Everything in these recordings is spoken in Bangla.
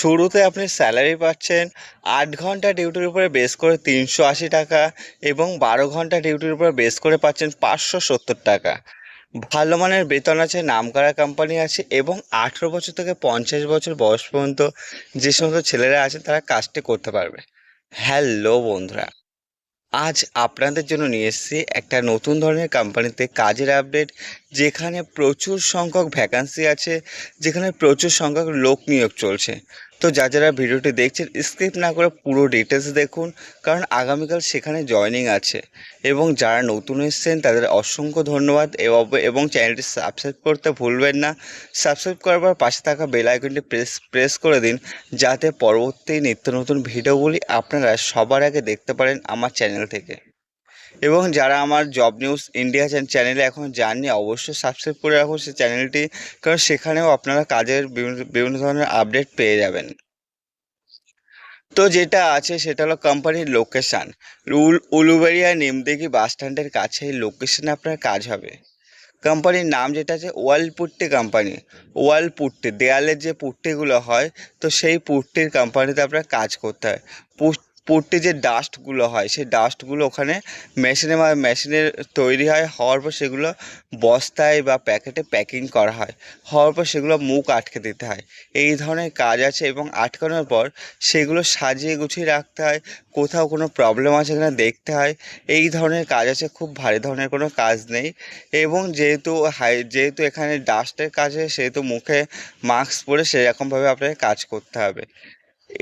শুরুতে আপনি স্যালারি পাচ্ছেন ৮ ঘন্টা ডিউটির উপরে বেস করে ৩৮০ টাকা এবং ১২ ঘন্টা ডিউটির উপরে বেস করে পাচ্ছেন ৫৭০ টাকা। ভালো মানের বেতন আছে, নামকরা কোম্পানি আছে এবং ১৮ বছর থেকে ৫০ বছর বয়স পর্যন্ত যে সমস্ত ছেলেরা আছে তারা কাজটি করতে পারবে। হ্যালো বন্ধুরা, আজ আপনাদের জন্য নিয়ে এসেছি একটা নতুন ধরনের কোম্পানিতে কাজের আপডেট, যেখানে প্রচুর সংখ্যক ভ্যাকান্সি আছে, যেখানে প্রচুর সংখ্যক লোক নিয়োগ চলছে। তো যারা ভিডিওটি দেখছেন স্কিপ না করে পুরো ডিটেলস দেখুন, কারণ আগামীকাল সেখানে জয়েনিং আছে। এবং যারা নতুন এসেছেন তাদের অসংখ্য ধন্যবাদ এবং চ্যানেলটি সাবস্ক্রাইব করতে ভুলবেন না। সাবস্ক্রাইব করার পর পাশে থাকা বেল আইকনটি প্রেস করে দিন, যাতে পরবর্তী নিত্য নতুন ভিডিওগুলি আপনারা সবার আগে দেখতে পারেন আমার চ্যানেল থেকে। এবং যারা আমার জব নিউজ ইন্ডিয়া চ্যানেলে এখন যাননি, অবশ্যই সাবস্ক্রাইব করে রাখুন সেই চ্যানেলটি, কারণ সেখানেও আপনারা কাজের বিভিন্ন ধরনের আপডেট পেয়ে যাবেন। তো যেটা আছে সেটা হলো কোম্পানির লোকেশান। উলুবেড়িয়া নিমদিঘি বাস স্ট্যান্ডের কাছে এই লোকেশানে আপনার কাজ হবে। কোম্পানির নাম যেটা আছে ওয়াল পুট্টি কোম্পানি। ওয়াল পুট্টি, দেয়ালের যে পুট্টিগুলো হয়, তো সেই পুট্টির কোম্পানিতে আপনার কাজ করতে হয়। পুট্টি যে ডাস্টগুলো হয়, সেই ডাস্টগুলো ওখানে মেশিনে তৈরি হয়, হওয়ার পর সেগুলো বস্তায় বা প্যাকেটে প্যাকিং করা হয়। হওয়ার পর সেগুলো মুখ আটকে দিতে হয়। এই ধরনের কাজ আছে এবং আটকানোর পর সেগুলো সাজিয়ে গুছিয়ে রাখতে হয়। কোথাও কোনো প্রবলেম আছে কিনা দেখতে হয়। এই ধরনের কাজ আছে, খুব ভারী ধরনের কোনো কাজ নেই। এবং যেহেতু এখানে ডাস্টের কাজে, সেহেতু মুখে মাস্ক পরে সেরকমভাবে আপনাকে কাজ করতে হবে।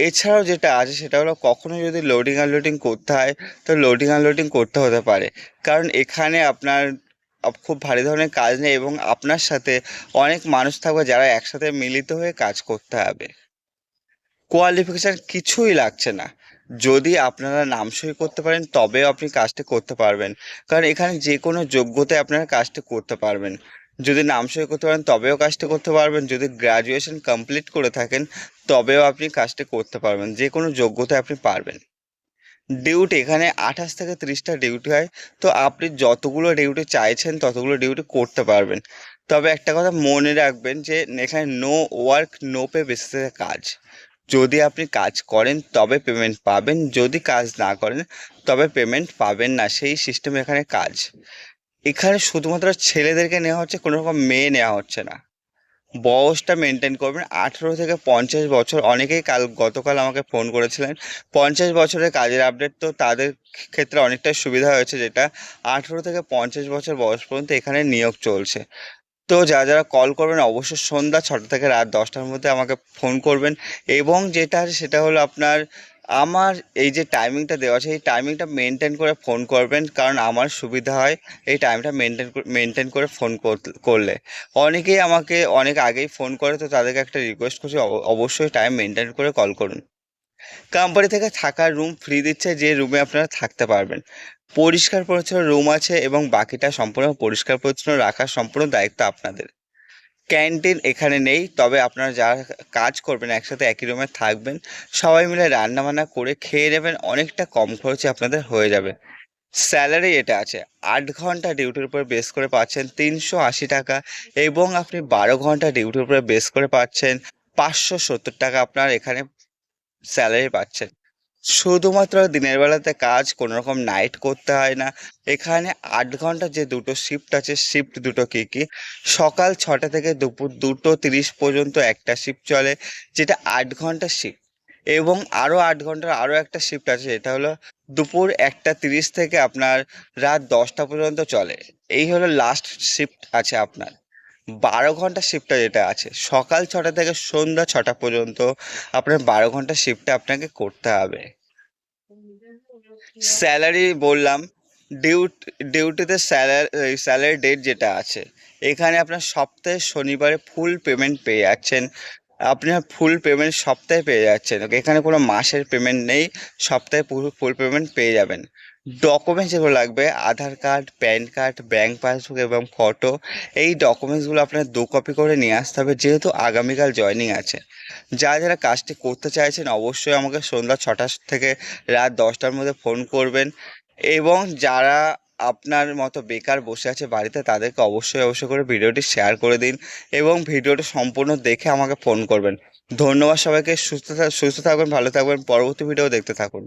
এছাড়াও যেটা আছে সেটা হলো, কখনো যদি লোডিং আনলোডিং করতে হয় তো লোডিং আনলোডিং করতে হতে পারে, কারণ এখানে আপনার খুব ভারী ধরনের কাজ নেই এবং আপনার সাথে অনেক মানুষ থাকবে যারা একসাথে মিলিত হয়ে কাজ করতে হবে। কোয়ালিফিকেশান কিছুই লাগছে না। যদি আপনারা নাম সই করতে পারেন তবেও আপনি কাজটি করতে পারবেন, কারণ এখানে যে কোনো যোগ্যতায় আপনারা কাজটি করতে পারবেন। যদি নাম সই করতে পারেন তবেও কাজটি করতে পারবেন, যদি গ্র্যাজুয়েশন কমপ্লিট করে থাকেন তবেও আপনি কাজটি করতে পারবেন, যে কোনো যোগ্যতায় আপনি পারবেন। ডিউটি এখানে ২৮ থেকে ৩০টা ডিউটি হয়। তো আপনি যতগুলো ডিউটি চাইছেন ততগুলো ডিউটি করতে পারবেন। তবে একটা কথা মনে রাখবেন যে এখানে নো ওয়ার্ক নো পে বেসিসে কাজ। যদি আপনি কাজ করেন তবে পেমেন্ট পাবেন, যদি কাজ না করেন তবে পেমেন্ট পাবেন না, সেই সিস্টেমে এখানে কাজ। এখানে শুধুমাত্র ছেলেদেরকে নেওয়া হচ্ছে, কোনো রকম মেয়ে নেওয়া হচ্ছে না। বয়সটা মেনটেন করবেন ১৮ থেকে ৫০ বছর। অনেকেই গতকাল আমাকে ফোন করেছিলেন ৫০ বছরের কাজের আপডেট, তো তাদের ক্ষেত্রে অনেকটাই সুবিধা হয়েছে, যেটা ১৮ থেকে ৫০ বছর বয়স পর্যন্ত এখানে নিয়োগ চলছে। তো যারা কল করবেন অবশ্যই সন্ধ্যা ৬টা থেকে রাত ১০টার মধ্যে আমাকে ফোন করবেন। এবং যেটা আছে সেটা হলো আপনার, আমার এই যে টাইমিংটা দেওয়া আছে এই টাইমিংটা মেনটেন করে ফোন করবেন, কারণ আমার সুবিধা হয় এই টাইমটা মেনটেন করে ফোন করলে। অনেকেই আমাকে অনেক আগেই ফোন করে, তো তাদেরকে একটা রিকোয়েস্ট করছি, অবশ্যই টাইম মেনটেন করে কল করুন। কোম্পানি থেকে থাকার রুম ফ্রি দিচ্ছে, যে রুমে আপনারা থাকতে পারবেন। পরিষ্কার পরিচ্ছন্ন রুম আছে এবং বাকিটা সম্পূর্ণ পরিষ্কার পরিচ্ছন্ন রাখার সম্পূর্ণ দায়িত্ব আপনাদের। ক্যান্টিন এখানে নেই, তবে আপনারা যারা কাজ করবেন একসাথে একই রুমে থাকবেন, সবাই মিলে রান্নাবান্না করে খেয়ে নেবেন, অনেকটা কম খরচে আপনাদের হয়ে যাবে। স্যালারি এটা আছে, ৮ ঘন্টা ডিউটির উপর বেস করে পাচ্ছেন ৩৮০ টাকা এবং আপনি ১২ ঘন্টা ডিউটির উপরে বেস করে পাচ্ছেন ৫৭০ টাকা। আপনার এখানে স্যালারি পাচ্ছেন। শুধুমাত্র দিনের বেলাতে কাজ, কোনো রকম নাইট করতে হয় না। এখানে ৮ ঘন্টা যে দুটো শিফট আছে, শিফট দুটো কী কী: সকাল ৬টা থেকে দুপুর ২টো ৩০ পর্যন্ত একটা শিফট চলে, যেটা ৮ ঘন্টা শিফট। এবং আরও ৮ ঘন্টার আরও একটা শিফট আছে, যেটা হলো দুপুর ১টা ৩০ থেকে আপনার রাত ১০টা পর্যন্ত চলে। এই হলো লাস্ট শিফট আছে আপনার। ১২ ঘন্টা শিফটটা যেটা আছে, সকাল ৬টা থেকে সন্ধ্যা ৬টা পর্যন্ত আপনার ১২ ঘন্টা শিফটটা আপনাকে করতে হবে। স্যালারি বললাম। ডিউটিতে স্যালারি ডেট যেটা আছে, এখানে আপনার সপ্তাহে শনিবারে ফুল পেমেন্ট পেয়ে যাচ্ছেন। আপনার ফুল পেমেন্ট সপ্তাহে পেয়ে যাচ্ছেন, এখানে কোনো মাসের পেমেন্ট নেই, সপ্তাহে পুরো ফুল পেমেন্ট পেয়ে যাবেন। ডকুমেন্টস যেগুলো লাগবে: Aadhaar card, PAN card, bank passbook এবং ফটো। এই ডকুমেন্টসগুলো আপনার ২ কপি করে নিয়ে আসতে হবে, যেহেতু আগামীকাল জয়েনিং আছে। যারা কাজটি করতে চাইছেন অবশ্যই আমাকে সন্ধ্যা ৬টা থেকে রাত ১০টার মধ্যে ফোন করবেন। এবং যারা আপনার মতো বেকার বসে আছে বাড়িতে, তাদেরকে অবশ্যই করে ভিডিওটি শেয়ার করে দিন এবং ভিডিওটি সম্পূর্ণ দেখে আমাকে ফোন করবেন। ধন্যবাদ সবাইকে। সুস্থ থাকবেন, ভালো থাকবেন, পরবর্তী ভিডিও দেখতে থাকুন।